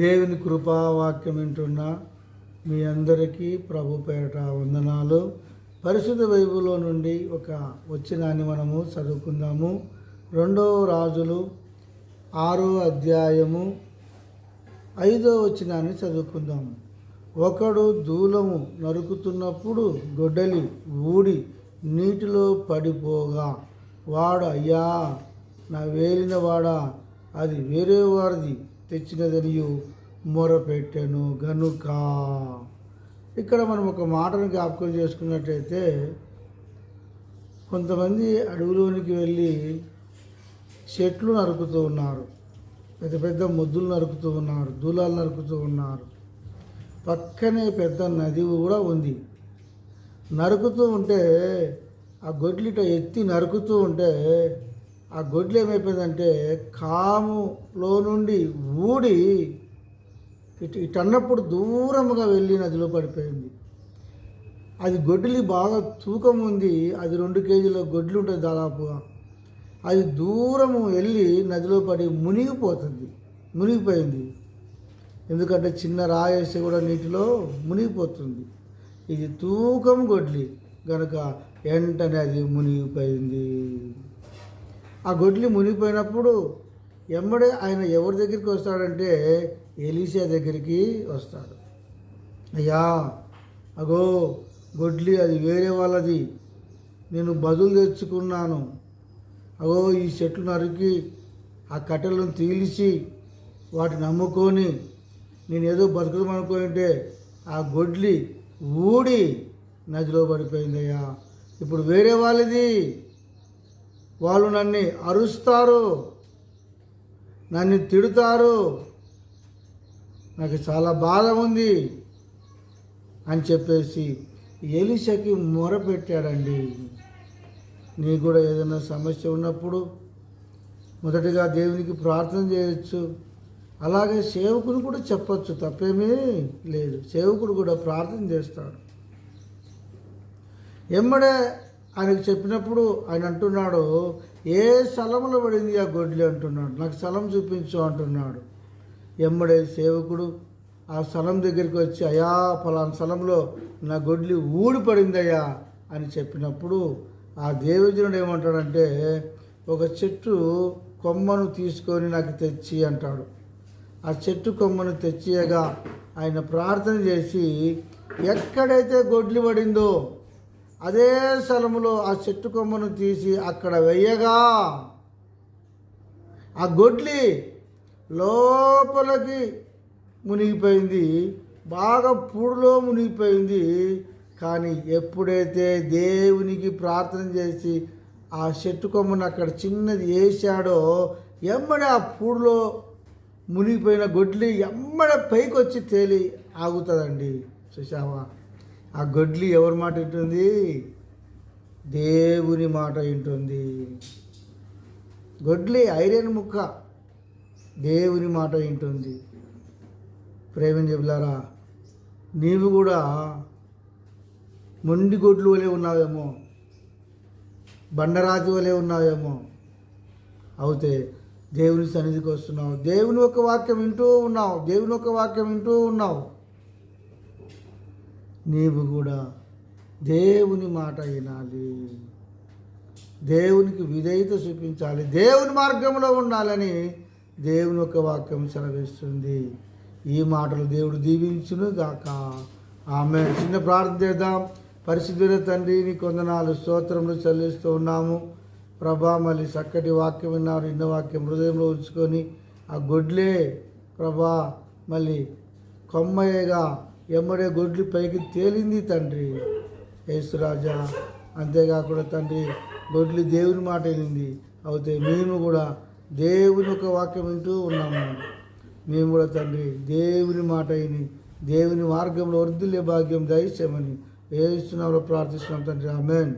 దేవుని కృపావాక్యం వింటున్న మీ అందరికీ ప్రభు పేరట వందనాలు. పరిశుద్ధ బైబిల్లో నుండి ఒక వచనాన్ని మనము చదువుకుందాము. 2 రాజులు 6వ అధ్యాయము 5వ వచనాన్ని చదువుకుందాము. ఒకడు దూలము నరుకుతున్నప్పుడు గొడ్డలి ఊడి నీటిలో పడిపోగా వాడు, అయ్యా నా వేలిన వాడా, అది వేరే వారిది తెచ్చినదనియు మొరపెట్టెను గనుక. ఇక్కడ మనం ఒక మాటను జ్ఞాపకం చేసుకున్నట్టయితే, కొంతమంది అడవిలోనికి వెళ్ళి చెట్లు నరుకుతూ ఉన్నారు, పెద్ద పెద్ద మొద్దులు నరుకుతూ ఉన్నారు, దూలాలు నరుకుతూ ఉన్నారు. పక్కనే పెద్ద నది కూడా ఉంది. నరుకుతూ ఉంటే ఆ గొడ్లిట ఎత్తి నరుకుతూ ఉంటే ఆ గొడ్లు ఏమైపోయిందంటే కాములో నుండి ఊడి ఇటన్నప్పుడు దూరముగా వెళ్ళి నదిలో పడిపోయింది. అది గొడ్లి బాగా తూకం ఉంది, అది 2 కేజీల గొడ్లు ఉంటుంది దాదాపుగా. అది దూరము వెళ్ళి నదిలో పడి మునిగిపోయింది. ఎందుకంటే చిన్న రాయేసి కూడా నీటిలో మునిగిపోతుంది. ఇది తూకం గొడ్లి కనుక వెంటనే అది మునిగిపోయింది. ఆ గొడ్లి మునిగిపోయినప్పుడు ఎమ్మడే ఆయన ఎవరి దగ్గరికి వస్తాడంటే ఎలీషా దగ్గరికి వస్తాడు. అయ్యా, అగో గొడ్లి అది వేరే వాళ్ళది, నేను బదులు తెచ్చుకున్నాను. అగో ఈ చెట్లు నరికి ఆ కట్టెలను తీలిసి వాటిని అమ్ముకొని నేను ఏదో బతుకుదాం అనుకుంటే ఆ గొడ్లి ఊడి నదిలో పడిపోయిందయ్యా. ఇప్పుడు వేరే వాళ్ళది, వాళ్ళు నన్ను అరుస్తారు, నన్ను తిడతారు, నాకు చాలా బాధ ఉంది అని చెప్పేసి ఎలీషాకి మొరపెట్టాడండి. నీకు కూడా ఏదైనా సమస్య ఉన్నప్పుడు మొదటిగా దేవునికి ప్రార్థన చేయొచ్చు, అలాగే సేవకుని కూడా చెప్పచ్చు, తప్పేమీ లేదు. సేవకుడు కూడా ప్రార్థన చేస్తాడు. ఎమ్మడే ఆయనకు చెప్పినప్పుడు ఆయన అంటున్నాడు, ఏ స్థలంలో పడింది ఆ గొడ్లి అంటున్నాడు, నాకు స్థలం చూపించు అంటున్నాడు. ఎమ్మడే సేవకుడు ఆ స్థలం దగ్గరికి వచ్చి, అయ్యా ఫలానా స్థలంలో నా గొడ్లి ఊడిపడిందయ్యా అని చెప్పినప్పుడు ఆ దేవజనుడు ఏమంటాడంటే, ఒక చెట్టు కొమ్మను తీసుకొని నాకు తెచ్చి అంటాడు. ఆ చెట్టు కొమ్మను తెచ్చియగా ఆయన ప్రార్థన చేసి ఎక్కడైతే గొడ్లి పడిందో అదే స్థలంలో ఆ చెట్టు కొమ్మను తీసి అక్కడ వెయ్యగా ఆ గొడ్లి లోపలికి మునిగిపోయింది, బాగా పూడులో మునిగిపోయింది. కానీ ఎప్పుడైతే దేవునికి ప్రార్థన చేసి ఆ చెట్టు కొమ్మను అక్కడ చిన్నది వేసాడో ఎమ్మడే ఆ పూడులో మునిగిపోయిన గొడ్లి ఎమ్మడే పైకి వచ్చి తేలి ఆగుతుందండి. చూసావా, ఆ గొడ్లి ఎవరి మాట వింటుంది? దేవుని మాట వింటుంది. గొడ్లి ఐరన్ ముక్క, దేవుని మాట వింటుంది. ప్రేమని చెబులారా, నీవు కూడా మొండి గొడ్లు వలె ఉన్నావేమో, బండరాజు వలె ఉన్నావేమో. అవుతే దేవుని సన్నిధికి వస్తున్నావు, దేవుని ఒక వాక్యం వింటూ ఉన్నావు, నీవు కూడా దేవుని మాట వినాలి, దేవునికి విధేయత చూపించాలి, దేవుని మార్గంలో ఉండాలని దేవుని ఒక వాక్యం సెలవిస్తుంది. ఈ మాటలు దేవుడు దీవించును గాక. ఆమె చిన్న ప్రార్థన చేద్దాం. పరిశుద్ధుల తండ్రి, నీకు వందనాలు, స్తోత్రములు చెల్లిస్తూ ఉన్నాము ప్రభా. మళ్ళీ చక్కటి వాక్యం విన్నారు, ఇన్న వాక్యం హృదయంలో ఉంచుకొని ఆ గొడ్లే ప్రభా మళ్ళీ కొమ్మయ్యగా ఎమ్మడే గొడ్లు పైకి తేలింది తండ్రి యేసురాజా. అంతేకాకుండా తండ్రి గొడ్లు దేవుని మాట వినింది. అయితే మేము కూడా దేవుని ఒక వాక్యం వింటూ ఉన్నాము. మేము కూడా తండ్రి దేవుని మాట విని దేవుని మార్గంలో వర్ధిల్లే భాగ్యం దయచేయమని యేసు నామములో ప్రార్థిస్తున్నాం తండ్రి. ఆమేన్.